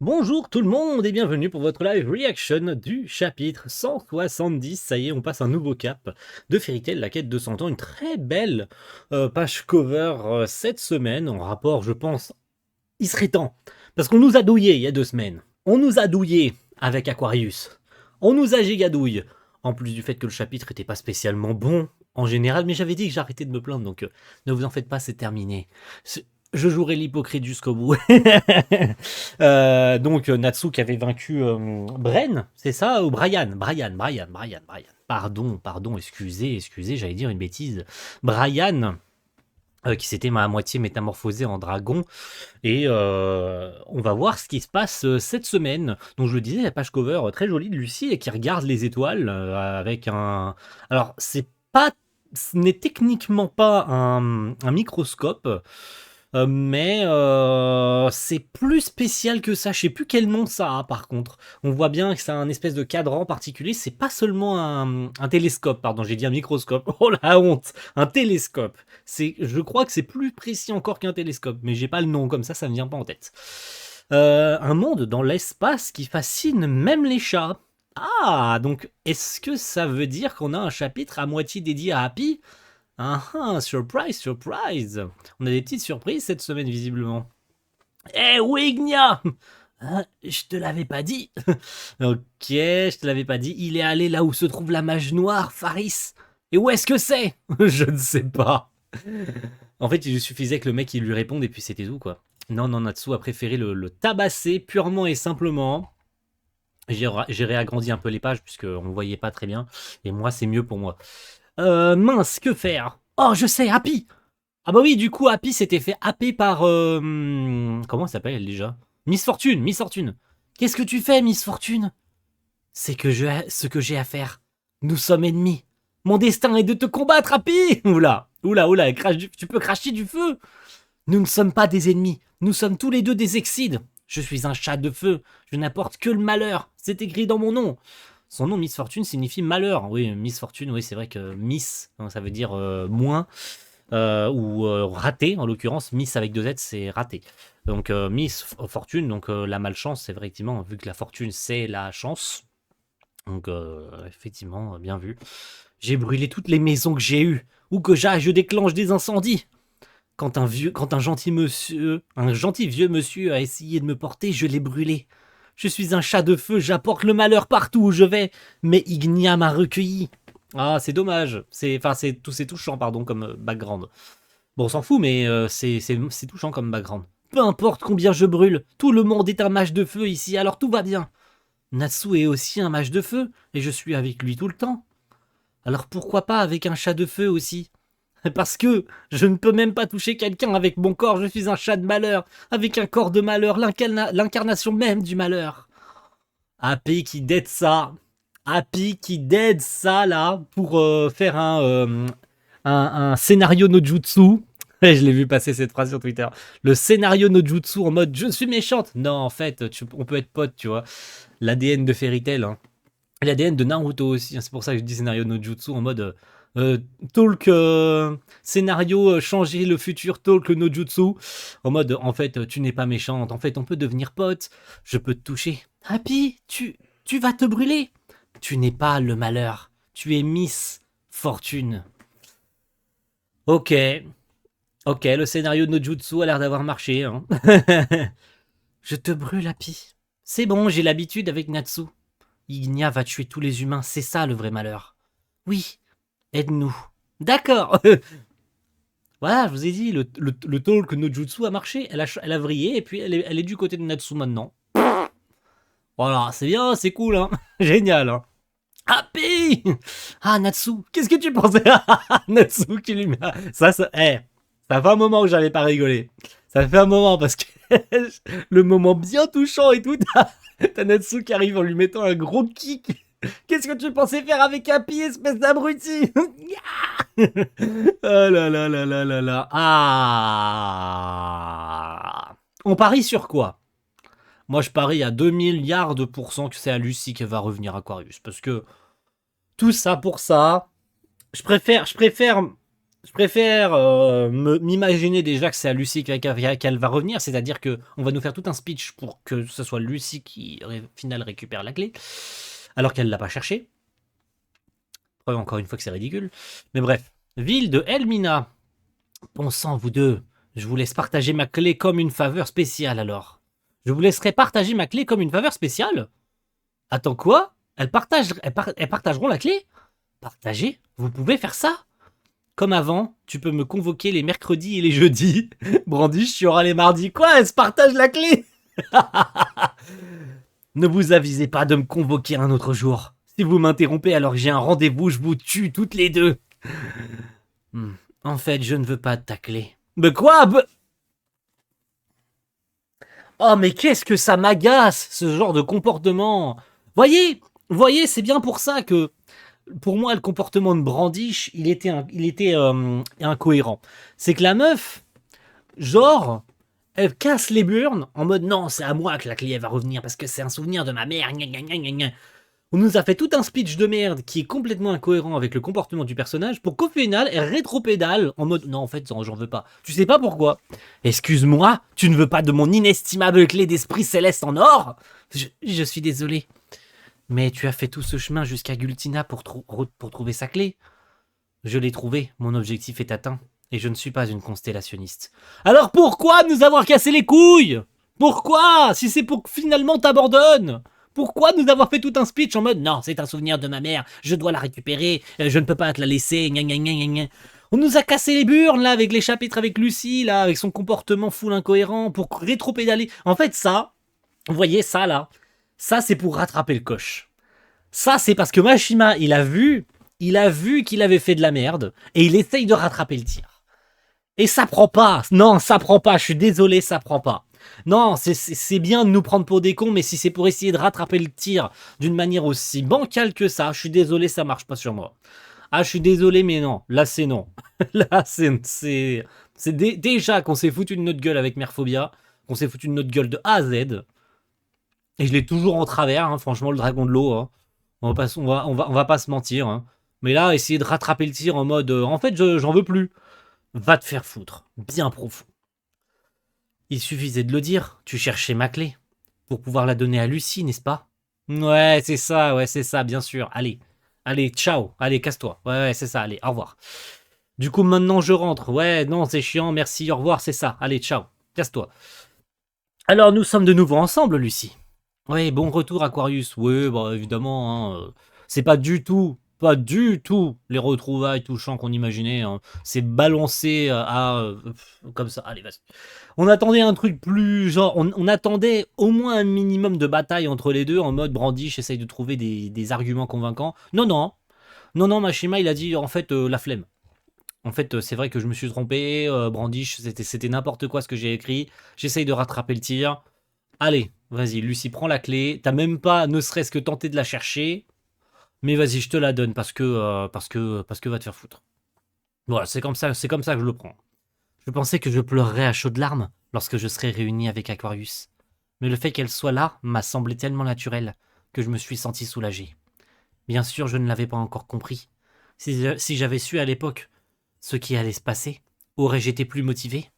Bonjour tout le monde et bienvenue pour votre live reaction du chapitre 170. Ça y est, on passe un nouveau cap de Fairy Tail, la quête de 100 ans. Une très belle page cover cette semaine, en rapport, je pense, il serait temps. Parce qu'on nous a douillé il y a 2 semaines. On nous a douillé avec Aquarius. On nous a gigadouille. En plus du fait que le chapitre était pas spécialement bon en général, mais j'avais dit que j'arrêtais de me plaindre, donc ne vous en faites pas, c'est terminé. Je jouerai l'hypocrite jusqu'au bout. Donc Natsu qui avait vaincu Bren, c'est ça? Ou Brian. Pardon, excusez, j'allais dire une bêtise. Brian, qui s'était à moitié métamorphosé en dragon. Et on va voir ce qui se passe cette semaine. Donc je le disais, la page cover très jolie de Lucie et qui regarde les étoiles avec un... Alors c'est pas... Ce n'est techniquement pas un microscope, mais c'est plus spécial que ça. Je sais plus quel nom ça a par contre. On voit bien que c'est un espèce de cadran particulier. C'est pas seulement un télescope, pardon, j'ai dit un microscope. Oh la honte, un télescope. Je crois que c'est plus précis encore qu'un télescope, mais j'ai pas le nom comme ça me vient pas en tête. Un monde dans l'espace qui fascine même les chats. Ah, donc est-ce que ça veut dire qu'on a un chapitre à moitié dédié à Happy? Surprise. On a des petites surprises cette semaine, visiblement. Eh, Wignia! Je te l'avais pas dit. Ok, je te l'avais pas dit. Il est allé là où se trouve la mage noire, Faris. Et où est-ce que c'est? Je ne sais pas. En fait, il suffisait que le mec il lui réponde et puis c'était tout, quoi. Non, Natsu a préféré le tabasser purement et simplement. J'ai réagrandi un peu les pages puisqu'on ne voyait pas très bien. Et moi, c'est mieux pour moi. Mince, que faire? Oh, je sais, Happy! Ah bah oui, du coup, Happy s'était fait happer par... comment s'appelle elle déjà? Miss Fortune. Qu'est-ce que tu fais, Miss Fortune? C'est ce que j'ai à faire. Nous sommes ennemis. Mon destin est de te combattre, Happy! Oula, tu peux cracher du feu! Nous ne sommes pas des ennemis. Nous sommes tous les deux des Excides. Je suis un chat de feu. Je n'apporte que le malheur. C'est écrit dans mon nom. Son nom, Miss Fortune, signifie malheur. Oui, Miss Fortune, oui, c'est vrai que Miss, hein, ça veut dire moins. Ou raté, en l'occurrence, Miss avec 2 Z, c'est raté. Donc Miss Fortune, donc la malchance, c'est effectivement, vu que la fortune, c'est la chance. Donc effectivement, bien vu. J'ai brûlé toutes les maisons que j'ai eues. Où que j'aille, je déclenche des incendies. Quand un gentil vieux monsieur a essayé de me porter, je l'ai brûlé. Je suis un chat de feu, j'apporte le malheur partout où je vais, mais Ignia m'a recueilli. Ah, c'est dommage. C'est touchant, pardon, comme background. Bon, on s'en fout, mais c'est touchant comme background. Peu importe combien je brûle, tout le monde est un mage de feu ici, alors tout va bien. Natsu est aussi un mage de feu, et je suis avec lui tout le temps. Alors pourquoi pas avec un chat de feu aussi? Parce que je ne peux même pas toucher quelqu'un avec mon corps, je suis un chat de malheur, avec un corps de malheur, l'incarnation même du malheur. Happy qui dead ça. Happy qui dead ça là pour faire un scénario no jutsu. Je l'ai vu passer cette phrase sur Twitter. Le scénario no jutsu en mode je suis méchante. Non, en fait, on peut être pote, tu vois. L'ADN de Fairy Tail, hein. L'ADN de Naruto aussi, hein. C'est pour ça que je dis scénario no jutsu en mode euh, talk scénario changer le futur talk no jutsu en mode en fait tu n'es pas méchante, en fait on peut devenir pote, je peux te toucher. Happy, tu vas te brûler. Tu n'es pas le malheur, tu es Miss Fortune. Ok, ok, le scénario de no jutsu a l'air d'avoir marché, hein. Je te brûle, Happy. C'est bon, j'ai l'habitude avec Natsu. Ignia va tuer tous les humains, c'est ça le vrai malheur. Oui, aide-nous. D'accord. Voilà, je vous ai dit, le talk no jutsu a marché, elle a vrillé, et puis elle est du côté de Natsu maintenant. Voilà, c'est bien, c'est cool, hein. Génial, hein. Happy. Ah, Natsu, qu'est-ce que tu pensais? Natsu qui lui met... ça fait un moment que j'avais pas rigolé. Ça fait un moment, parce que le moment bien touchant et tout, t'as Natsu qui arrive en lui mettant un gros kick. Qu'est-ce que tu pensais faire avec Happy, espèce d'abruti? Ah là là là là là là. Ah. On parie sur quoi? Moi, je parie à 2 milliards de pourcents que c'est à Lucie qui va revenir Aquarius. Parce que tout ça pour ça, je préfère Je préfère m'imaginer déjà que c'est à Lucie qu'elle va revenir, c'est-à-dire que on va nous faire tout un speech pour que ce soit Lucie qui, au final, récupère la clé, alors qu'elle l'a pas cherché. Preuve encore une fois que c'est ridicule. Mais bref, ville de Elmina. Bon sang, vous deux, je vous laisse partager ma clé comme une faveur spéciale alors. Je vous laisserai partager ma clé comme une faveur spéciale. Attends quoi? Elles partageront la clé? Partager? Vous pouvez faire ça? Comme avant, tu peux me convoquer les mercredis et les jeudis. Brandish, tu auras les mardis. Quoi? Elle se partage la clé? Ne vous avisez pas de me convoquer un autre jour. Si vous m'interrompez alors que j'ai un rendez-vous, je vous tue toutes les deux. En fait, je ne veux pas ta clé. Mais quoi? Oh, mais qu'est-ce que ça m'agace, ce genre de comportement. Voyez, c'est bien pour ça que pour moi, le comportement de Brandish, il était incohérent. C'est que la meuf, genre, elle casse les burnes en mode non, c'est à moi que la clé elle va revenir parce que c'est un souvenir de ma mère. Gna, gna, gna, gna, gna. On nous a fait tout un speech de merde qui est complètement incohérent avec le comportement du personnage pour qu'au final, elle rétropédale en mode non, en fait, j'en veux pas. Tu sais pas pourquoi. Excuse-moi, tu ne veux pas de mon inestimable clé d'esprit céleste en or? Je suis désolé. Mais tu as fait tout ce chemin jusqu'à Gultina pour trouver sa clé. Je l'ai trouvée, mon objectif est atteint, et je ne suis pas une constellationniste. Alors pourquoi nous avoir cassé les couilles? Pourquoi? Si c'est pour que finalement t'abandonnes? Pourquoi nous avoir fait tout un speech en mode non, c'est un souvenir de ma mère, je dois la récupérer, je ne peux pas te la laisser, gna gna gna gna gna. On nous a cassé les burnes là avec les chapitres avec Lucie là, avec son comportement full incohérent pour rétro-pédaler. En fait ça, vous voyez ça là, ça c'est pour rattraper le coche. Ça c'est parce que Mashima il a vu qu'il avait fait de la merde et il essaye de rattraper le tir. Et ça prend pas. Non, ça prend pas. Je suis désolé, ça prend pas. Non, c'est bien de nous prendre pour des cons, mais si c'est pour essayer de rattraper le tir d'une manière aussi bancale que ça, je suis désolé, ça marche pas sur moi. Ah, je suis désolé, mais non. Là, c'est non. Là, déjà qu'on s'est foutu de notre gueule avec Merphobia, qu'on s'est foutu de notre gueule de A à Z. Et je l'ai toujours en travers, hein, franchement, le dragon de l'eau. Hein. On va pas se mentir. Hein. Mais là, essayer de rattraper le tir en mode en fait, j'en veux plus. Va te faire foutre. Bien profond. Il suffisait de le dire. Tu cherchais ma clé. Pour pouvoir la donner à Lucie, n'est-ce pas? Ouais, c'est ça, bien sûr. Allez. Allez, ciao. Allez, casse-toi. Ouais, c'est ça. Allez, au revoir. Du coup, maintenant, je rentre. Ouais, non, c'est chiant. Merci, au revoir, c'est ça. Allez, ciao. Casse-toi. Alors, nous sommes de nouveau ensemble, Lucie. Oui, bon retour Aquarius. Oui, bah évidemment, hein, c'est pas du tout les retrouvailles touchantes qu'on imaginait. Hein. C'est balancé comme ça. Allez, vas-y. On attendait un truc plus genre, on attendait au moins un minimum de bataille entre les deux en mode Brandish essaye de trouver des arguments convaincants. Non, non, non, Mashima il a dit en fait la flemme. En fait, c'est vrai que je me suis trompé. Brandish, c'était n'importe quoi ce que j'ai écrit. J'essaye de rattraper le tir. Allez, vas-y, Lucie, prends la clé. T'as même pas, ne serait-ce que tenté de la chercher. Mais vas-y, je te la donne parce que va te faire foutre. Voilà, c'est comme ça que je le prends. Je pensais que je pleurerais à chaudes larmes lorsque je serais réuni avec Aquarius. Mais le fait qu'elle soit là m'a semblé tellement naturel que je me suis senti soulagé. Bien sûr, je ne l'avais pas encore compris. Si j'avais su à l'époque ce qui allait se passer, aurais-je été plus motivé?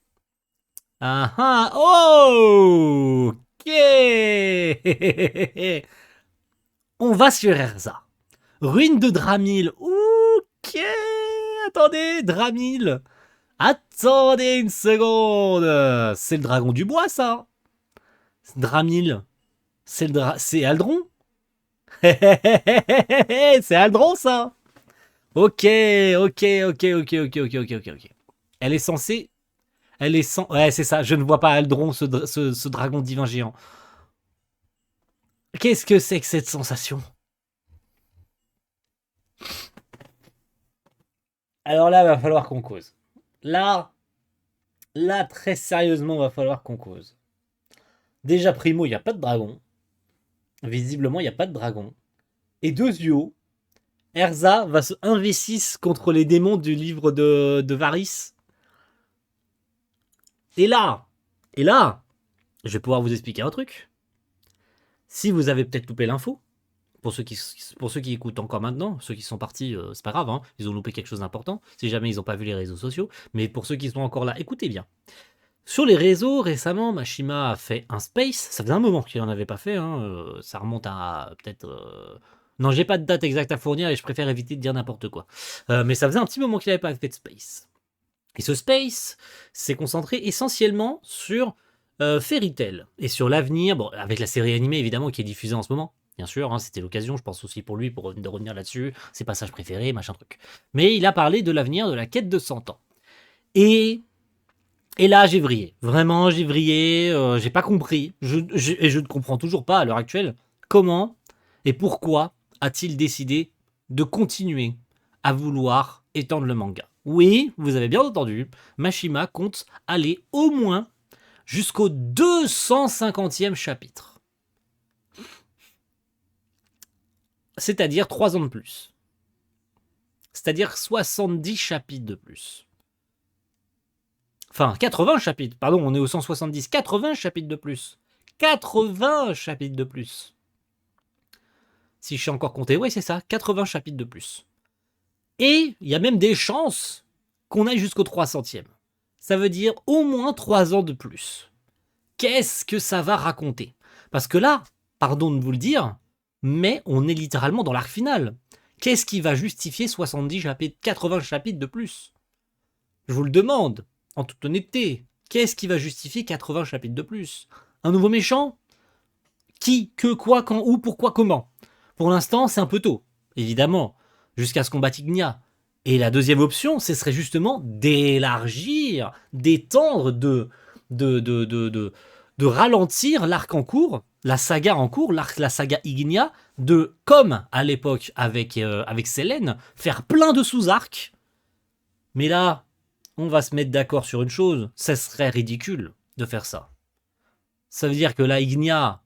Ah ah, oh, ok. On va sur Erza. Ruine de Dramil. Ok. Attendez, Dramil. Attendez une seconde. C'est le dragon du bois, ça. Dramil. C'est Aldron. C'est Aldron, ça. Ok, ok. Elle est censée. Ouais, c'est ça. Je ne vois pas Aldron, ce dragon divin géant. Qu'est-ce que c'est que cette sensation? Alors là, va falloir qu'on cause. Là, très sérieusement, va falloir qu'on cause. Déjà, primo, il n'y a pas de dragon. Visiblement, il n'y a pas de dragon. Et deuxio, Erza va se investir contre les démons du livre de Varys. Et là, je vais pouvoir vous expliquer un truc. Si vous avez peut-être loupé l'info, pour ceux qui écoutent encore maintenant, ceux qui sont partis, c'est pas grave, hein, ils ont loupé quelque chose d'important, si jamais ils n'ont pas vu les réseaux sociaux, mais pour ceux qui sont encore là, écoutez bien. Sur les réseaux, récemment, Mashima a fait un space, ça faisait un moment qu'il n'en avait pas fait, hein, ça remonte à peut-être... Non, j'ai pas de date exacte à fournir et je préfère éviter de dire n'importe quoi. Mais ça faisait un petit moment qu'il n'avait pas fait de space. Et ce space s'est concentré essentiellement sur Fairy Tail et sur l'avenir, bon, avec la série animée évidemment qui est diffusée en ce moment. Bien sûr, hein, c'était l'occasion, je pense aussi pour lui, de revenir là-dessus, ses passages préférés, machin truc. Mais il a parlé de l'avenir de la quête de 100 ans. Et, et là, j'ai vrillé. Vraiment, j'ai vrillé, j'ai pas compris. Et je ne comprends toujours pas à l'heure actuelle comment et pourquoi a-t-il décidé de continuer à vouloir étendre le manga. Oui, vous avez bien entendu, Mashima compte aller au moins jusqu'au 250e chapitre. C'est-à-dire 3 ans de plus. C'est-à-dire 70 chapitres de plus. Enfin, 80 chapitres, pardon, on est au 170. 80 chapitres de plus. 80 chapitres de plus. Si je sais encore compter, oui, c'est ça, 80 chapitres de plus. Et il y a même des chances qu'on aille jusqu'au 300e. Ça veut dire au moins 3 ans de plus. Qu'est-ce que ça va raconter? Parce que là, pardon de vous le dire, mais on est littéralement dans l'arc final. Qu'est-ce qui va justifier 70 chapitres, 80 chapitres de plus? Je vous le demande, en toute honnêteté. Qu'est-ce qui va justifier 80 chapitres de plus? Un nouveau méchant? Qui, que, quoi, quand, où, pourquoi, comment? Pour l'instant, c'est un peu tôt, évidemment, jusqu'à ce qu'on batte Ignia. Et la deuxième option, ce serait justement d'élargir, d'étendre, de ralentir l'arc en cours, la saga en cours, la saga Ignia, de, comme à l'époque avec Selene, faire plein de sous-arcs. Mais là, on va se mettre d'accord sur une chose, ça serait ridicule de faire ça. Ça veut dire que là, Ignia,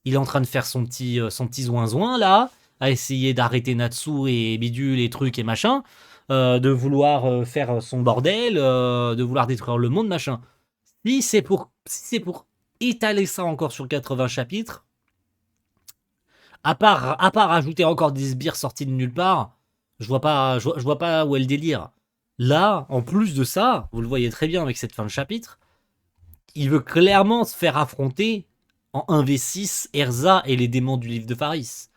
il est en train de faire son petit zouin-zouin, là, à essayer d'arrêter Natsu et bidule et trucs et machin, de vouloir faire son bordel, de vouloir détruire le monde, machin. Si c'est pour étaler ça encore sur 80 chapitres, à part ajouter encore des sbires sortis de nulle part, je vois pas où est le délire. Là, en plus de ça, vous le voyez très bien avec cette fin de chapitre, il veut clairement se faire affronter en 1v6 Erza et les démons du livre de Faris.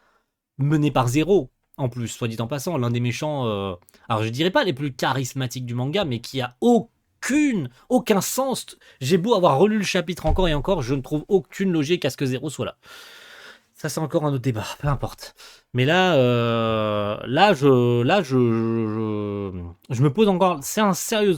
Mené par Zéro, en plus, soit dit en passant, l'un des méchants, alors je dirais pas les plus charismatiques du manga, mais qui a aucun sens. J'ai beau avoir relu le chapitre encore et encore, je ne trouve aucune logique à ce que Zéro soit là. Ça, c'est encore un autre débat, peu importe. Mais là, je me pose encore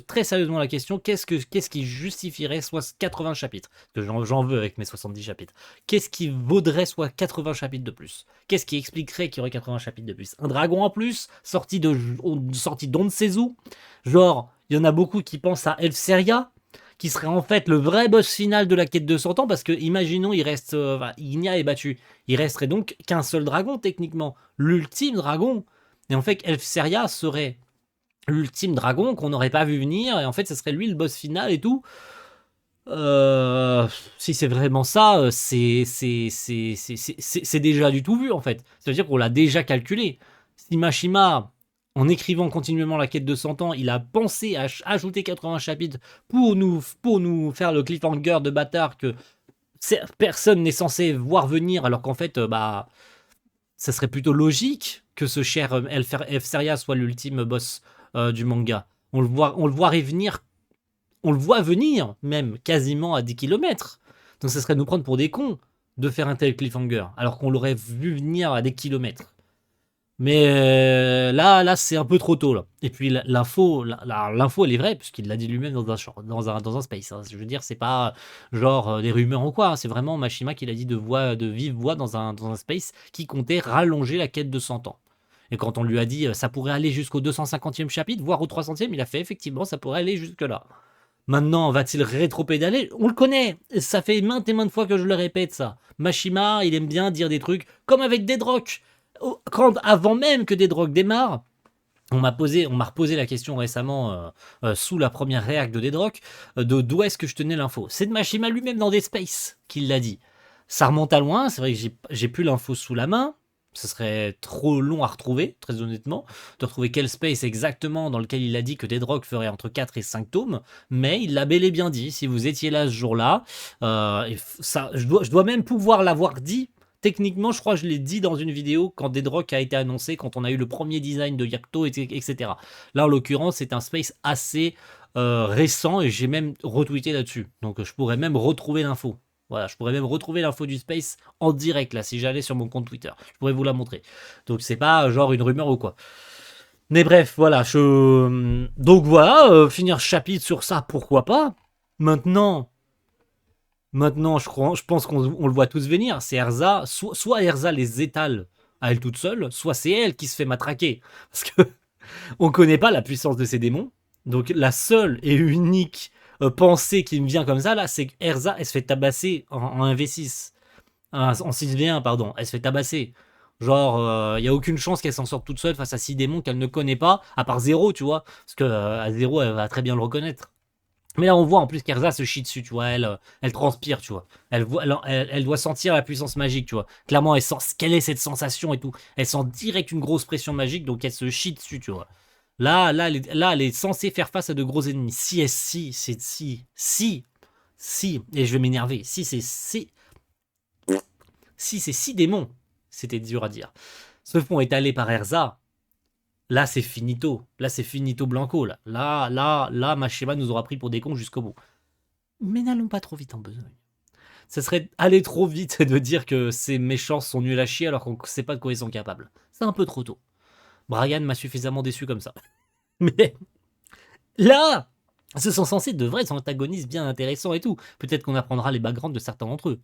très sérieusement la question, qu'est-ce qui justifierait soit 80 chapitres? Parce que j'en veux avec mes 70 chapitres. Qu'est-ce qui vaudrait soit 80 chapitres de plus? Qu'est-ce qui expliquerait qu'il y aurait 80 chapitres de plus? Un dragon en plus, sorti d'on ne sait où? Genre, il y en a beaucoup qui pensent à Elfseria, qui serait en fait le vrai boss final de la quête de 100 ans, parce que imaginons Ignia est battu, il resterait donc qu'un seul dragon techniquement, l'ultime dragon, et en fait Elfseria serait l'ultime dragon qu'on n'aurait pas vu venir, et en fait ce serait lui le boss final et tout. Si c'est vraiment ça, c'est déjà du tout vu en fait, ça veut dire qu'on l'a déjà calculé. Si Mashima, en écrivant continuellement la quête de 100 ans, il a pensé à ajouter 80 chapitres pour nous faire le cliffhanger de bâtard que personne n'est censé voir venir, alors qu'en fait, ça serait plutôt logique que ce cher Elfseria soit l'ultime boss du manga. On le voit venir, même quasiment à 10 km. Donc ça serait nous prendre pour des cons de faire un tel cliffhanger, alors qu'on l'aurait vu venir à des kilomètres. Mais là, c'est un peu trop tôt là. Et puis l'info, elle est vraie puisqu'il l'a dit lui-même dans un space. Hein. Je veux dire, c'est pas genre des rumeurs ou quoi. Hein. C'est vraiment Mashima qui l'a dit de vive voix dans un space qui comptait rallonger la quête de 100 ans. Et quand on lui a dit ça pourrait aller jusqu'au 250e chapitre, voire au 300e, il a fait effectivement ça pourrait aller jusque là. Maintenant, va-t-il rétro-pédaler? On le connaît. Ça fait maintes et maintes fois que je le répète ça. Mashima, il aime bien dire des trucs comme avec Deadrock. Avant même que Deadrock démarre, on m'a reposé la question récemment sous la première réac de Deadrock d'où est-ce que je tenais l'info. C'est de Mashima lui-même dans Dead Space qu'il l'a dit. Ça remonte à loin, c'est vrai que j'ai plus l'info sous la main, Ce serait trop long à retrouver, très honnêtement, de retrouver quel space exactement dans lequel il a dit que Deadrock ferait entre 4 et 5 tomes, mais il l'a bel et bien dit, si vous étiez là ce jour-là, ça, je dois même pouvoir l'avoir dit. Techniquement, je crois que je l'ai dit dans une vidéo quand Deadrock a été annoncé, quand on a eu le premier design de Yacto, etc. Là, en l'occurrence, c'est un space assez récent et j'ai même retweeté là-dessus. Donc, je pourrais même retrouver l'info. Voilà, je pourrais même retrouver l'info du space en direct, là, si j'allais sur mon compte Twitter. Je pourrais vous la montrer. Donc, c'est pas genre une rumeur ou quoi. Mais bref, voilà. Donc, voilà, finir ce chapitre sur ça, pourquoi pas. Maintenant, je pense qu'on le voit tous venir. C'est Erza. Soit Erza les étale à elle toute seule, soit c'est elle qui se fait matraquer. Parce que on connaît pas la puissance de ces démons. Donc la seule et unique pensée qui me vient comme ça, là, c'est que Erza, elle se fait tabasser en 1v6. En 6v1, pardon. Elle se fait tabasser. Genre, il n'y a aucune chance qu'elle s'en sorte toute seule face à 6 démons qu'elle ne connaît pas, à part 0, tu vois. Parce que à 0, elle va très bien le reconnaître. Mais là, on voit en plus qu'Erza se chie dessus, tu vois. Elle transpire, tu vois. Elle doit sentir la puissance magique, tu vois. Clairement, elle sent quelle est cette sensation et tout. Elle sent direct une grosse pression magique, donc elle se chie dessus, tu vois. Là, elle est censée faire face à de gros ennemis. Si, et je vais m'énerver. Si ces 6 démons, c'était dur à dire, se font étaler par Erza, là c'est finito. Là c'est finito blanco. Là, Machema nous aura pris pour des cons jusqu'au bout. Mais n'allons pas trop vite en besogne. Ça serait aller trop vite de dire que ces méchants sont nuls à chier alors qu'on ne sait pas de quoi ils sont capables. C'est un peu trop tôt. Brian m'a suffisamment déçu comme ça. Mais là, ce sont censés de vrais antagonistes bien intéressants et tout. Peut-être qu'on apprendra les backgrounds de certains d'entre eux.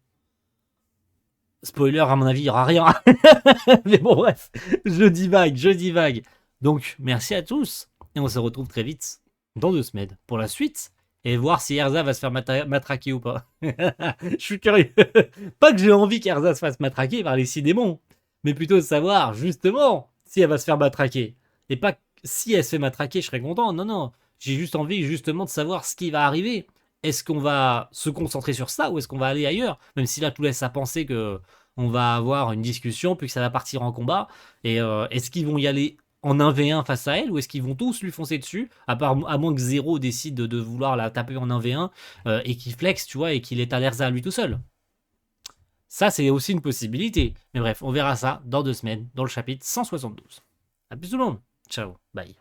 Spoiler, à mon avis, il n'y aura rien. Mais bon, bref, je divague. Donc, merci à tous. Et on se retrouve très vite dans 2 semaines pour la suite. Et voir si Erza va se faire matraquer ou pas. Je suis curieux. Pas que j'ai envie qu'Erza se fasse matraquer par les 6 démons. Mais plutôt de savoir, justement, si elle va se faire matraquer. Et pas si elle se fait matraquer, je serais content. Non. J'ai juste envie, justement, de savoir ce qui va arriver. Est-ce qu'on va se concentrer sur ça ou est-ce qu'on va aller ailleurs? Même si là, tout laisse à penser que on va avoir une discussion, puis que ça va partir en combat. Et est-ce qu'ils vont y aller en 1v1 face à elle ou est-ce qu'ils vont tous lui foncer dessus, à moins que Zero décide de vouloir la taper en 1v1 et qu'il flex, tu vois, et qu'il est à l'Erza à lui tout seul? Ça, c'est aussi une possibilité. Mais bref, on verra ça dans 2 semaines, dans le chapitre 172. A plus tout le monde. Ciao, bye.